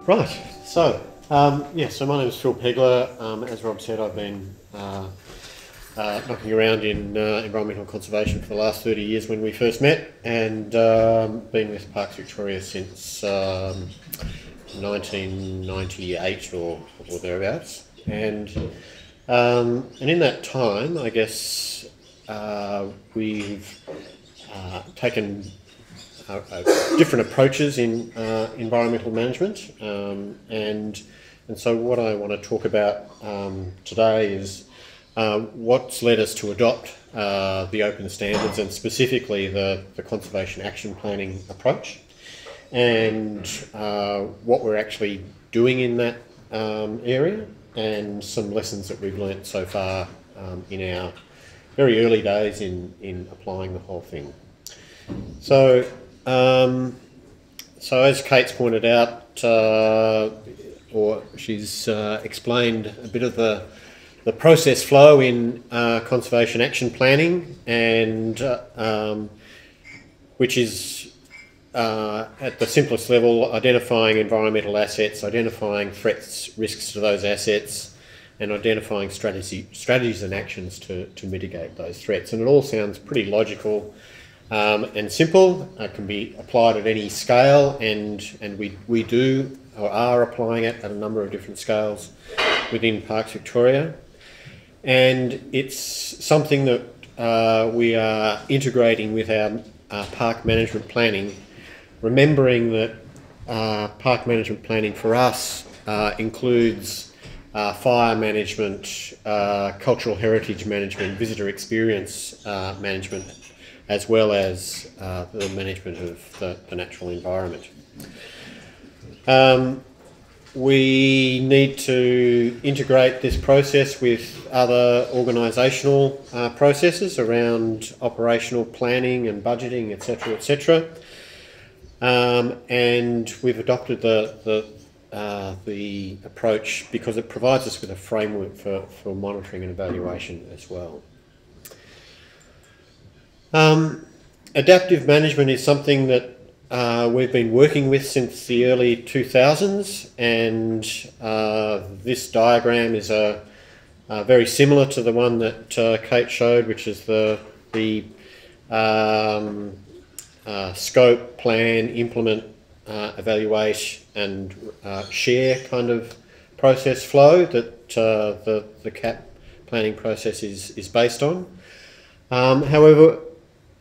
Right, so so my name is Phil Pegler. As Rob said, I've been knocking around in environmental conservation for the last 30 years when we first met, and been with Parks Victoria since 1998 or thereabouts. And in that time, I guess we've taken different approaches in environmental management, and so what I want to talk about today is what's led us to adopt the open standards, and specifically the conservation action planning approach, and what we're actually doing in that area, and some lessons that we've learnt so far in our very early days in applying the whole thing. So as Kate's pointed out, or she's explained a bit of the process flow in conservation action planning, and which is at the simplest level identifying environmental assets, identifying threats, risks to those assets, and identifying strategies and actions to mitigate those threats. And it all sounds pretty logical and simple. It can be applied at any scale, and we do or are applying it at a number of different scales within Parks Victoria. And it's something that we are integrating with our park management planning, remembering that park management planning for us includes fire management, cultural heritage management, visitor experience management, as well as the management of the natural environment. We need to integrate this process with other organisational processes around operational planning and budgeting, etc., etc. And we've adopted the approach because it provides us with a framework for monitoring and evaluation as well. Adaptive management is something that we've been working with since the early 2000s, and this diagram is very similar to the one that Kate showed, which is the scope, plan, implement, evaluate and share kind of process flow that the CAP planning process is based on. However,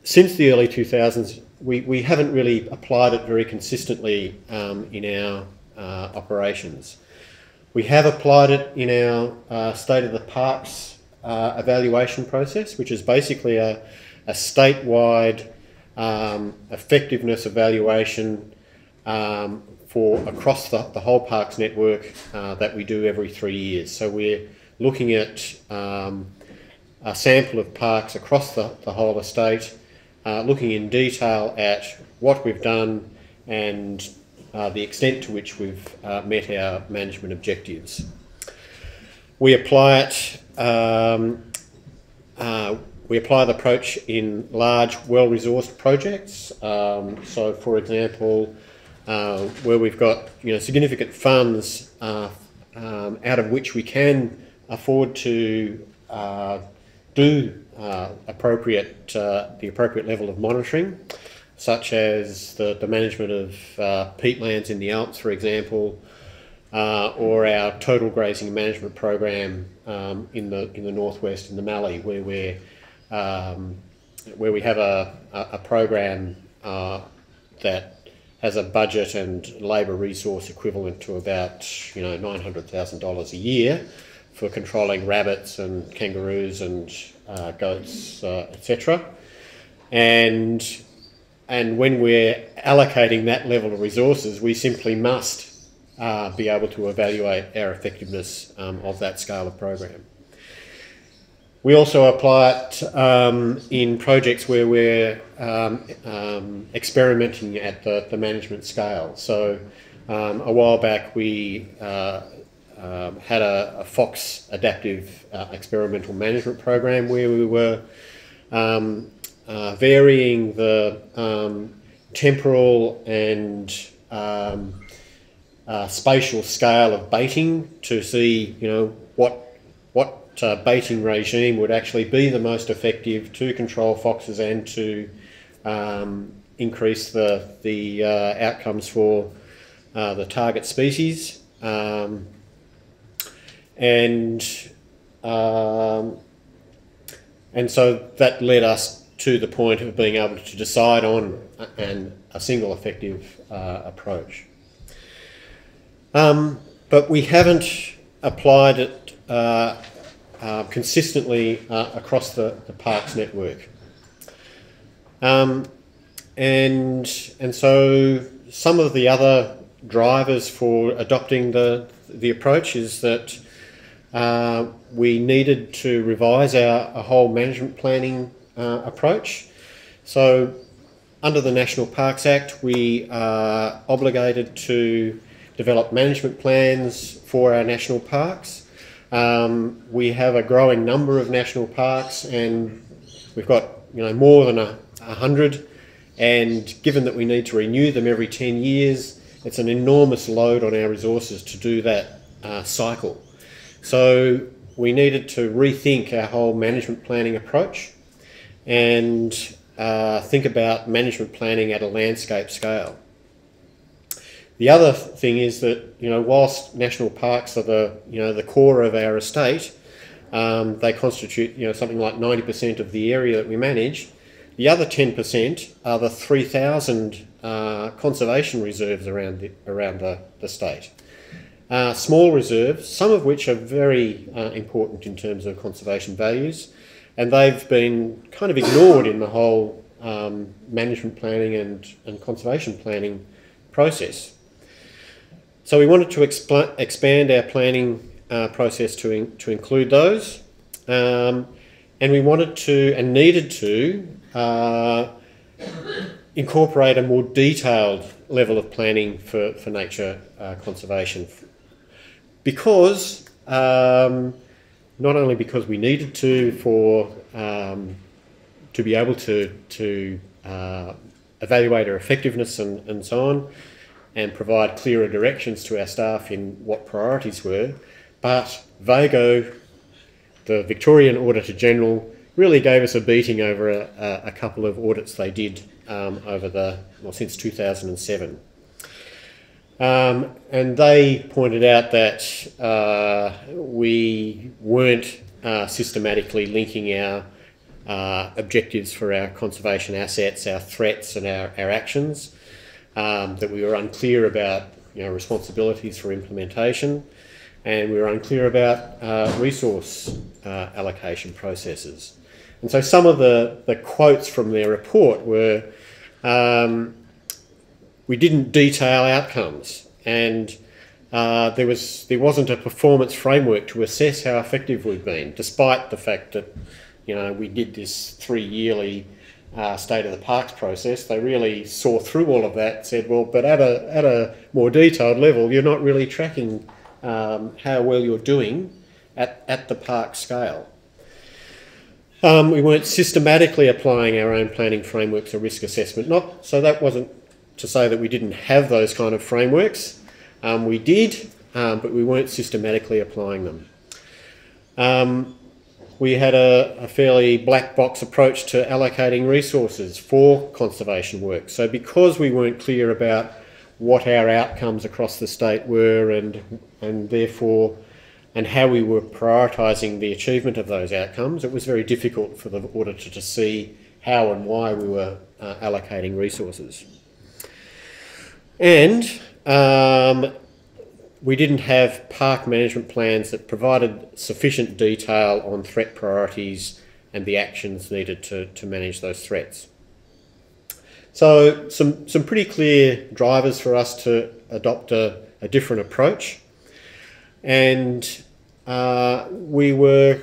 since the early 2000s, we haven't really applied it very consistently in our operations. We have applied it in our State of the Parks evaluation process, which is basically a statewide effectiveness evaluation for across the whole parks network that we do every 3 years. So we're looking at a sample of parks across the whole estate, looking in detail at what we've done and the extent to which we've met our management objectives. We apply it. We apply the approach in large, well-resourced projects. So, for example, where we've got significant funds out of which we can afford to do the appropriate level of monitoring, such as the management of peatlands in the Alps, for example, or our total grazing management program in the northwest in the Mallee, where we have a program that has a budget and labour resource equivalent to about $900,000 a year for controlling rabbits and kangaroos and goats, etc. And when we're allocating that level of resources, we simply must be able to evaluate our effectiveness of that scale of program. We also apply it in projects where we're experimenting at the management scale. So a while back we had a Fox adaptive experimental management program where we were varying the temporal and spatial scale of baiting to see, you know, what baiting regime would actually be the most effective to control foxes and to increase the outcomes for the target species. And so that led us to the point of being able to decide on a single effective approach. But we haven't applied it consistently across the parks network. And so some of the other drivers for adopting the approach is that we needed to revise our whole management planning approach. So under the National Parks Act, we are obligated to develop management plans for our national parks. We have a growing number of national parks, and we've got, you know, more than 100. And given that we need to renew them every 10 years, it's an enormous load on our resources to do that cycle. So we needed to rethink our whole management planning approach and think about management planning at a landscape scale. The other thing is that, you know, whilst national parks are the core of our estate, they constitute, you know, something like 90% of the area that we manage. The other 10% are the 3,000 conservation reserves around the state. Small reserves, some of which are very important in terms of conservation values, and they've been kind of ignored in the whole management planning and conservation planning process. So we wanted to expand our planning process to include those, and we wanted to and needed to incorporate a more detailed level of planning for nature conservation, because not only because we needed to be able to evaluate our effectiveness and so on, and provide clearer directions to our staff in what priorities were, but VAGO, the Victorian Auditor General, really gave us a beating over a couple of audits they did since 2007. And they pointed out that we weren't systematically linking our objectives for our conservation assets, our threats and our actions, that we were unclear about, you know, responsibilities for implementation, and we were unclear about resource allocation processes. And so some of the quotes from their report were, we didn't detail outcomes, and there wasn't a performance framework to assess how effective we've been, despite the fact that, you know, we did this 3-yearly state of the parks process. They really saw through all of that and said, well, but at a more detailed level, you're not really tracking how well you're doing at the park scale. We weren't systematically applying our own planning frameworks or risk assessment. So that wasn't to say that we didn't have those kind of frameworks. We did, but we weren't systematically applying them. We had a fairly black box approach to allocating resources for conservation work. So because we weren't clear about what our outcomes across the state were and therefore and how we were prioritising the achievement of those outcomes, it was very difficult for the auditor to see how and why we were allocating resources. And we didn't have park management plans that provided sufficient detail on threat priorities and the actions needed to manage those threats. So some pretty clear drivers for us to adopt a different approach. And because we were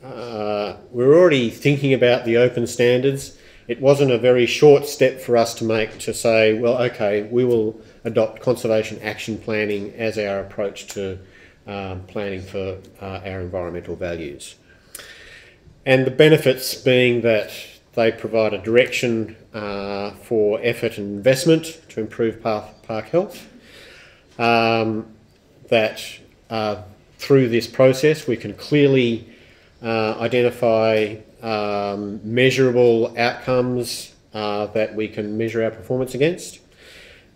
already thinking about the open standards, it wasn't a very short step for us to make to say, well, okay, we will adopt conservation action planning as our approach to planning for our environmental values. And the benefits being that they provide a direction for effort and investment to improve park health. That through this process we can clearly identify measurable outcomes that we can measure our performance against,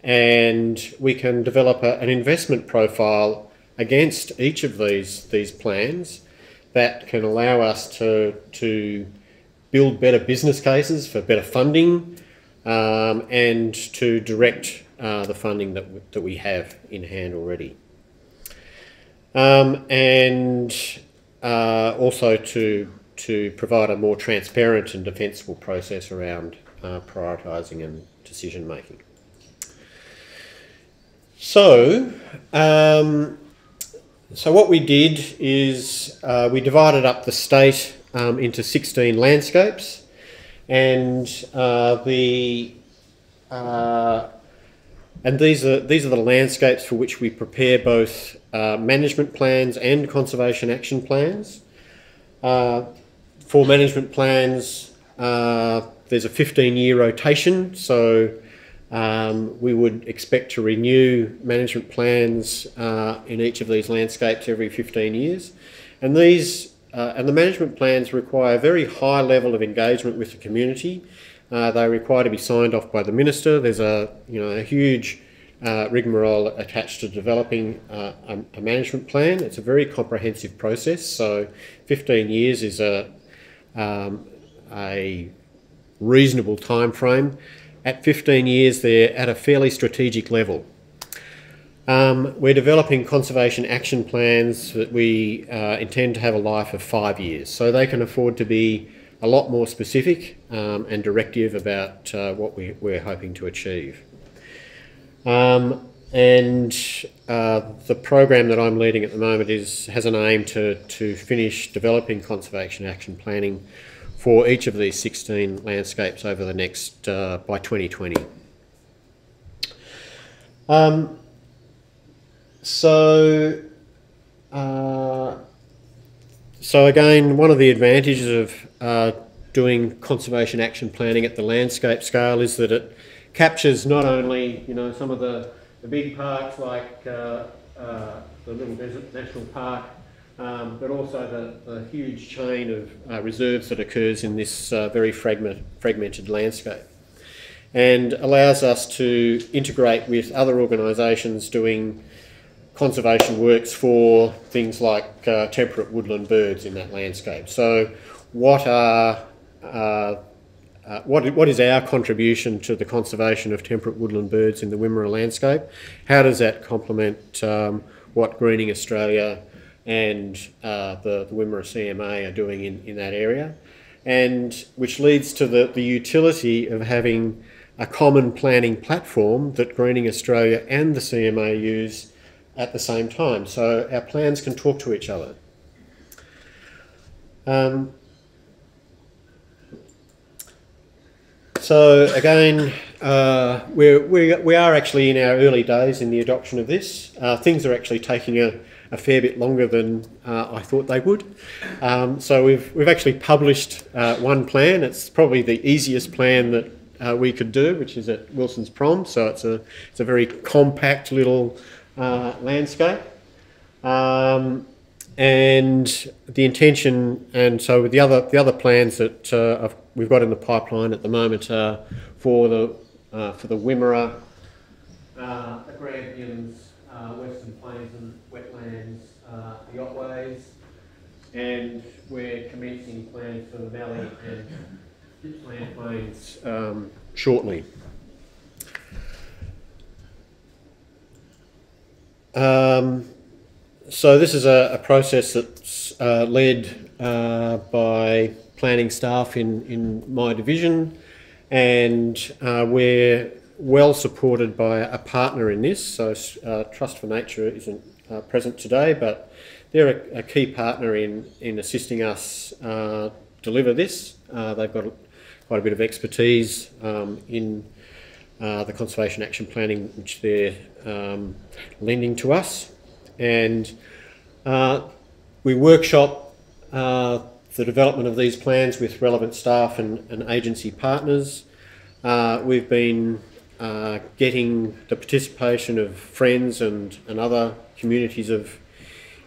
and we can develop an investment profile against each of these plans that can allow us to build better business cases for better funding, and to direct the funding that we have in hand already. And also to provide a more transparent and defensible process around prioritising and decision making. So what we did is we divided up the state into 16 landscapes, and these are the landscapes for which we prepare both management plans and conservation action plans. For management plans, there's a 15-year rotation, so we would expect to renew management plans in each of these landscapes every 15 years. And the management plans require a very high level of engagement with the community. They require to be signed off by the minister. There's a huge rigmarole attached to developing a management plan. It's a very comprehensive process. So 15 years is a reasonable time frame. At 15 years, they're at a fairly strategic level. We're developing conservation action plans that we intend to have a life of 5 years, so they can afford to be a lot more specific and directive about what we're hoping to achieve. The program that I'm leading at the moment has an aim to finish developing conservation action planning for each of these 16 landscapes over the next, by 2020. So again, one of the advantages of doing conservation action planning at the landscape scale is that it captures not only some of the big parks like the Little Desert National Park, but also the huge chain of reserves that occurs in this very fragmented landscape, and allows us to integrate with other organisations doing conservation works for things like temperate woodland birds in that landscape. So what is our contribution to the conservation of temperate woodland birds in the Wimmera landscape? How does that complement what Greening Australia and the Wimmera CMA are doing in that area? And which leads to the utility of having a common planning platform that Greening Australia and the CMA use at the same time, so our plans can talk to each other. So again, we are actually in our early days in the adoption of this. Things are actually taking a fair bit longer than I thought they would. So we've actually published one plan. It's probably the easiest plan that we could do, which is at Wilson's Prom. So it's a very compact little landscape, and the intention, and so with the other plans that we've got in the pipeline at the moment are for the Wimmera, the Grampians, Western Plains and Wetlands, the Otways, and we're commencing plans for the Valley and Gippsland Plains shortly. So this is a process that's led by planning staff in my division, and we're well supported by a partner in this. So Trust for Nature isn't present today, but they're a key partner in assisting us deliver this. They've got quite a bit of expertise in the conservation action planning which they're lending to us, and we workshop the development of these plans with relevant staff and agency partners. We've been getting the participation of friends and other communities of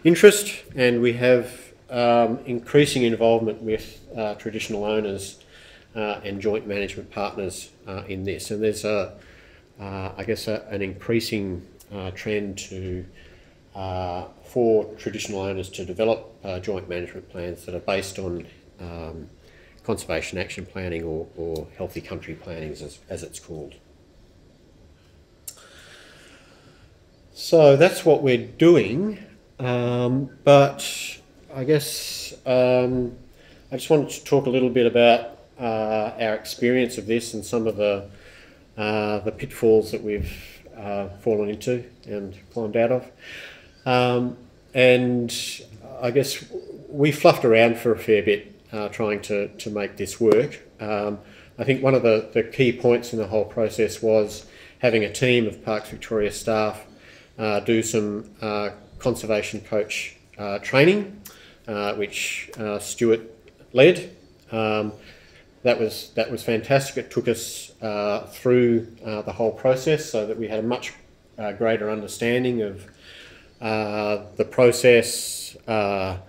interest, and we have increasing involvement with traditional owners and joint management partners in this. And there's I guess an increasing trend to for traditional owners to develop joint management plans that are based on conservation action planning or healthy country planning, as it's called. So that's what we're doing, but I guess I just wanted to talk a little bit about our experience of this and some of the pitfalls that we've fallen into and climbed out of. And I guess we fluffed around for a fair bit trying to make this work. I think one of the key points in the whole process was having a team of Parks Victoria staff do some conservation coach training, which Stuart led. That was fantastic. It took us through the whole process so that we had a much greater understanding of the process, not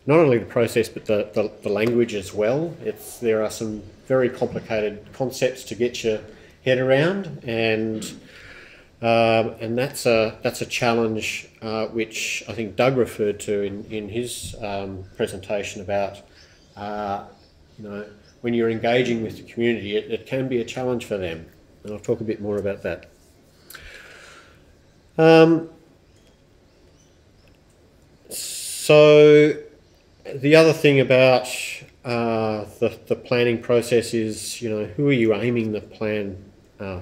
only the process but the language as well. There are some very complicated concepts to get your head around, and that's a challenge which I think Doug referred to in his presentation about when you're engaging with the community, it can be a challenge for them, and I'll talk a bit more about that. So the other thing about the planning process is, who are you aiming the plan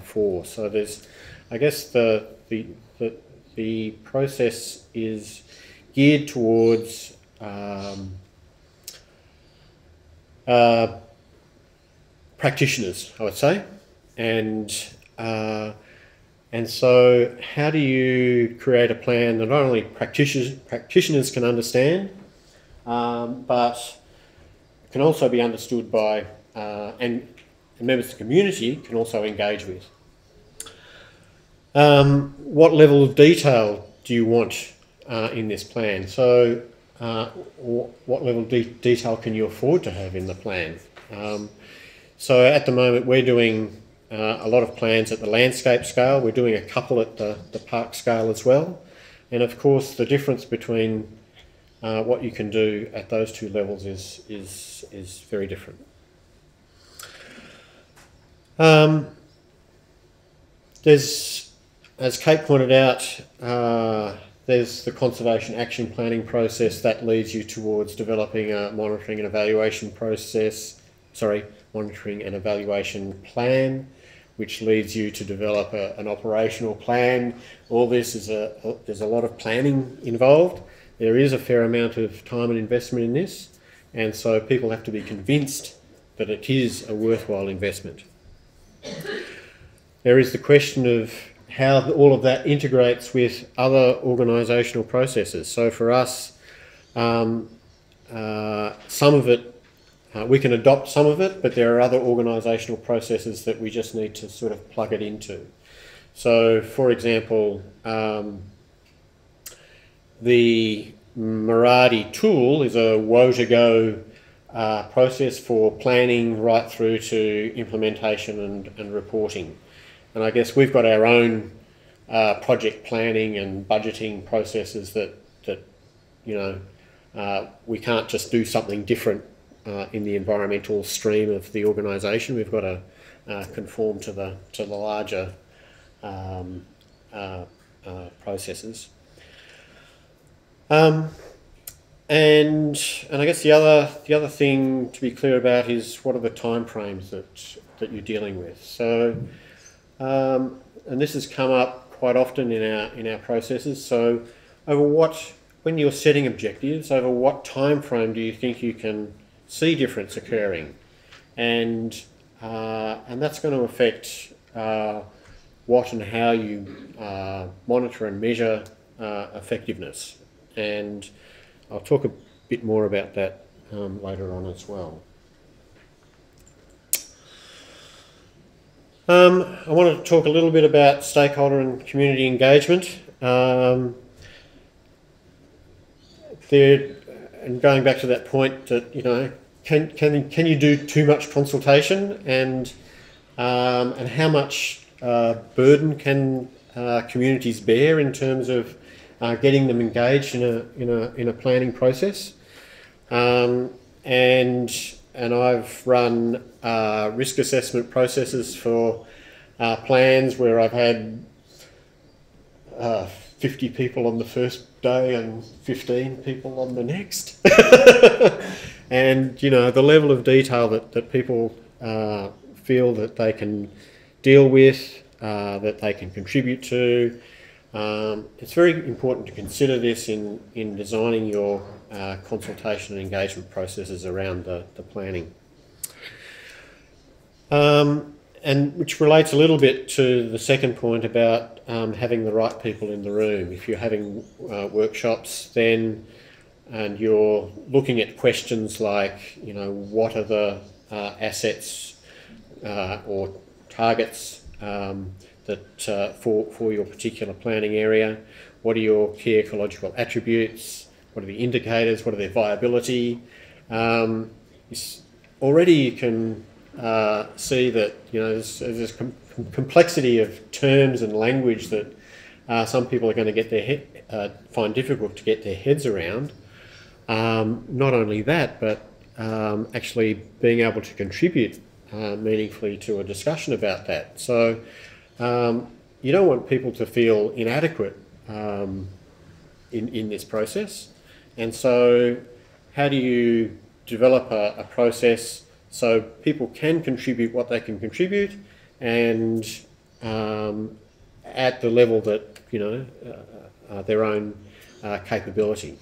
for? So there's, I guess the process is geared towards practitioners, I would say, and so how do you create a plan that not only practitioners can understand, but can also be understood by and members of the community can also engage with? What level of detail do you want in this plan? So what level of detail can you afford to have in the plan? So at the moment we're doing a lot of plans at the landscape scale. We're doing a couple at the park scale as well. And of course the difference between what you can do at those two levels is very different. There's, as Kate pointed out, there's the conservation action planning process that leads you towards developing a monitoring and evaluation plan, which leads you to develop an operational plan. All this is there's a lot of planning involved. There is a fair amount of time and investment in this, and so people have to be convinced that it is a worthwhile investment. There is the question of how all of that integrates with other organisational processes. So for us, some of it, we can adopt some of it, but there are other organisational processes that we just need to sort of plug it into. So for example, the Miradi tool is a woe-to-go process for planning right through to implementation and reporting. And I guess we've got our own project planning and budgeting processes that we can't just do something different in the environmental stream of the organisation. We've got to conform to the larger processes. And I guess the other thing to be clear about is what are the timeframes that you're dealing with. So, and this has come up quite often in our processes. So, when you're setting objectives, over what time frame do you think you can see difference occurring? And that's going to affect what and how you monitor and measure effectiveness. And I'll talk a bit more about that later on as well. I want to talk a little bit about stakeholder and community engagement. And going back to that point that, you know, can you do too much consultation, and how much burden can communities bear in terms of getting them engaged in a planning process? And I've run risk assessment processes for plans where I've had 50 people on the first day and 15 people on the next. And, you know, the level of detail that people feel that they can deal with, that they can contribute to. It's very important to consider this in designing your consultation and engagement processes around the planning. And which relates a little bit to the second point about having the right people in the room. If you're having workshops then, and you're looking at questions like, you know, what are the assets or targets that for your particular planning area? What are your key ecological attributes? What are the indicators? What are their viability? Already you can see that, you know, there's complexity of terms and language that some people are going to get find difficult to get their heads around. Not only that, but actually being able to contribute meaningfully to a discussion about that. So you don't want people to feel inadequate in this process. And so how do you develop a process so people can contribute what they can contribute, and at the level that, you know, their own capability.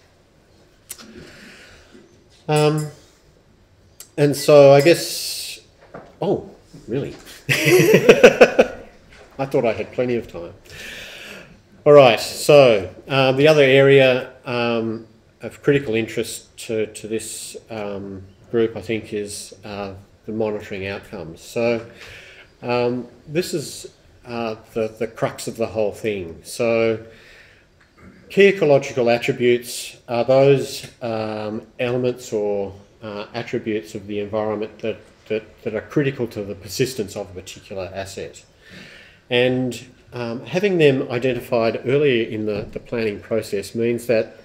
And so I guess, oh, really? I thought I had plenty of time. All right, so the other area of critical interest to this group, I think, is the monitoring outcomes. So this is the crux of the whole thing. So key ecological attributes are those elements or attributes of the environment that are critical to the persistence of a particular asset. And having them identified earlier in the planning process means that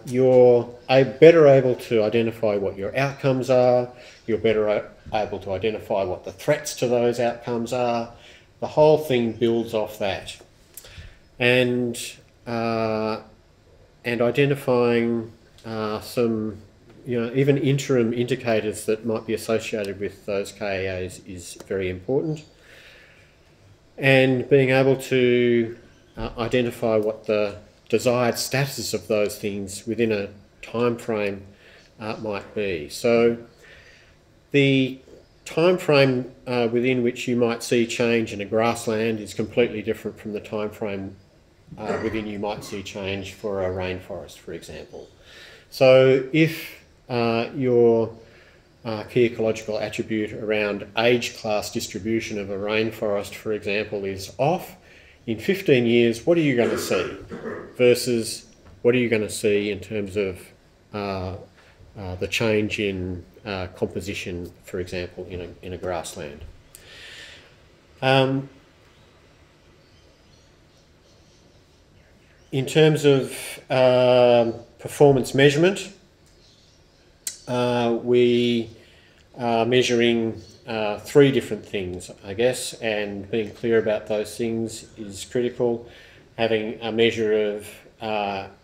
you're better able to identify what your outcomes are, you're better able to identify what the threats to those outcomes are. The whole thing builds off that. And identifying some, you know, even interim indicators that might be associated with those KAs is very important. And being able to identify what the desired status of those things within a time frame might be. So the time frame within which you might see change in a grassland is completely different from the time frame within you might see change for a rainforest, for example. So if your key ecological attribute around age class distribution of a rainforest, for example, is off, in 15 years, what are you going to see versus what are you going to see in terms of the change in composition, for example, in a grassland? In terms of performance measurement, we are measuring three different things, I guess, and being clear about those things is critical. Having a measure of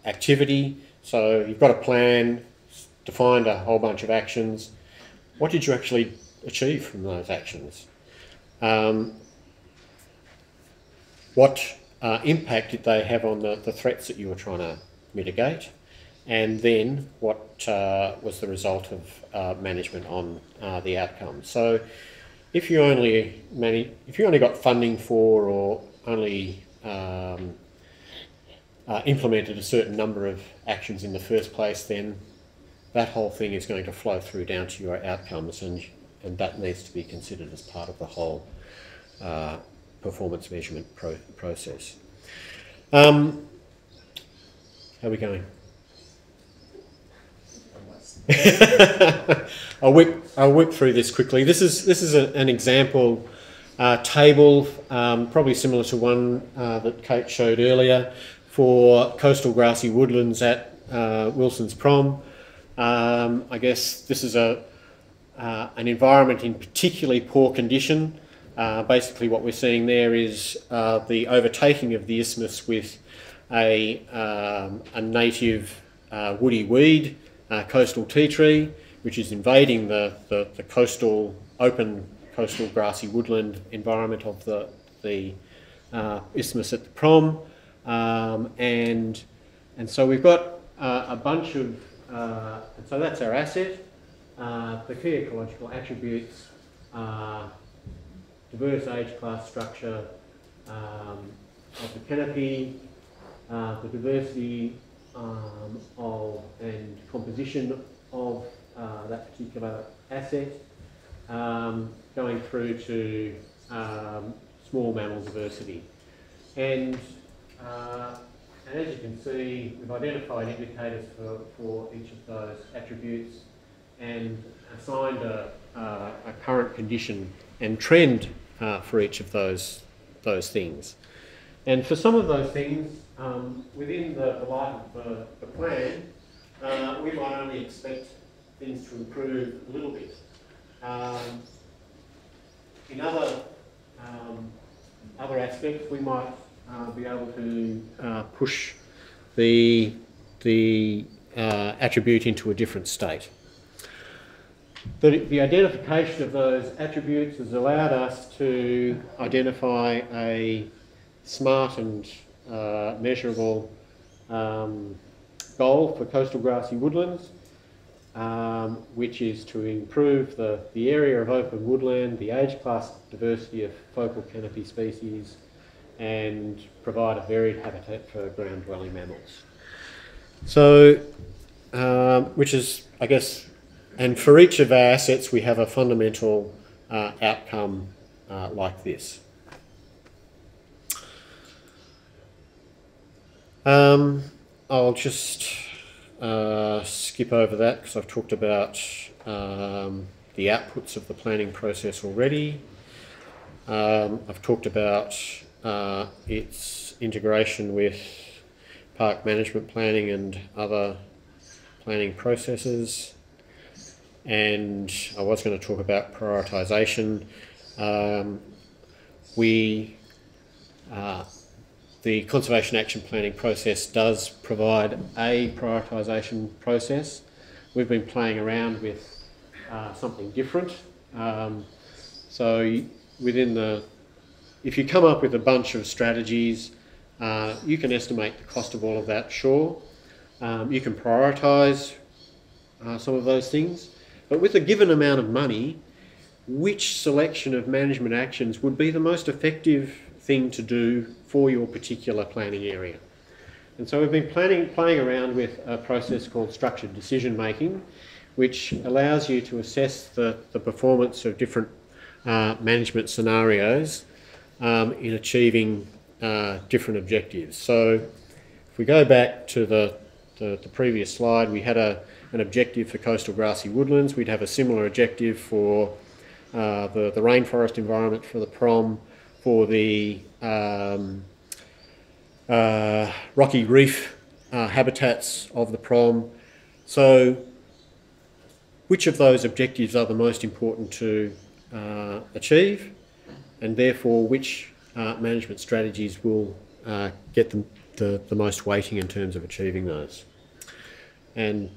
activity, so you've got a plan, defined a whole bunch of actions. What did you actually achieve from those actions? What impact did they have on the threats that you were trying to mitigate? And then what was the result of management on the outcome? So if you only got funding for, or only implemented a certain number of actions in the first place, then that whole thing is going to flow through down to your outcomes, and that needs to be considered as part of the whole performance measurement process. How are we going? I'll whip through this quickly. This is an example table, probably similar to one that Kate showed earlier, for coastal grassy woodlands at Wilson's Prom. I guess this is an environment in particularly poor condition. Basically what we're seeing there is the overtaking of the isthmus with a native woody weed, coastal tea tree, which is invading the open coastal grassy woodland environment of the isthmus at the Prom. And so we've got a bunch of, and so that's our asset. The key ecological attributes are diverse age class structure of the canopy, the diversity of and composition of that particular asset, going through to small mammal diversity. And as you can see, we've identified indicators for each of those attributes and assigned a current condition and trend for each of those things. And for some of those things, within the life of the plan, we might only expect things to improve a little bit. In other aspects, we might be able to push the attribute into a different state. The identification of those attributes has allowed us to identify a smart and measurable goal for coastal grassy woodlands, which is to improve the area of open woodland, the age class diversity of focal canopy species, and provide a varied habitat for ground dwelling mammals. So, which is, I guess, and for each of our assets we have a fundamental outcome like this. I'll just skip over that because I've talked about the outputs of the planning process already. I've talked about its integration with park management planning and other planning processes. And I was going to talk about prioritisation. The Conservation Action Planning process does provide a prioritisation process. We've been playing around with something different. So within if you come up with a bunch of strategies, you can estimate the cost of all of that, sure. You can prioritise some of those things, but with a given amount of money, which selection of management actions would be the most effective thing to do for your particular planning area? And so we've been playing around with a process called structured decision making, which allows you to assess the performance of different management scenarios in achieving different objectives. So if we go back to the previous slide, we had an objective for coastal grassy woodlands. We'd have a similar objective for the rainforest environment for the Prom, for the rocky reef habitats of the Prom. So which of those objectives are the most important to achieve, and therefore which management strategies will get the most weighting in terms of achieving those? And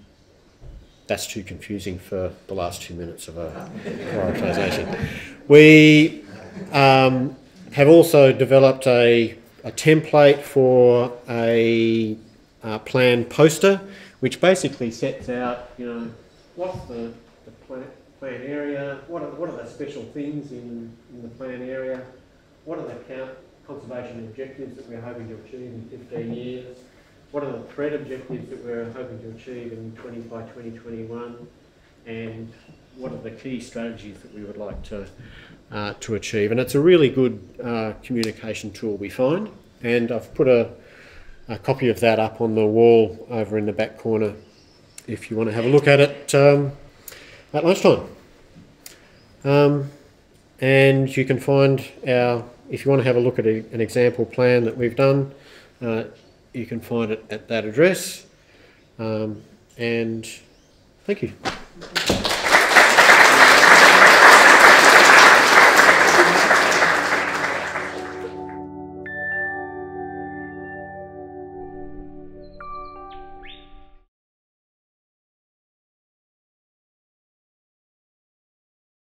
that's too confusing for the last 2 minutes of a prioritisation. We have also developed a template for a plan poster, which basically sets out, what's the plan area, what are the special things in the plan area, what are the conservation objectives that we're hoping to achieve in 15 years, what are the thread objectives that we're hoping to achieve by 2021, and what are the key strategies that we would like to achieve. And it's a really good communication tool, we find, and I've put a copy of that up on the wall over in the back corner if you want to have a look at it at lunchtime. And you can find if you want to have a look at an example plan that we've done, you can find it at that address. And thank you.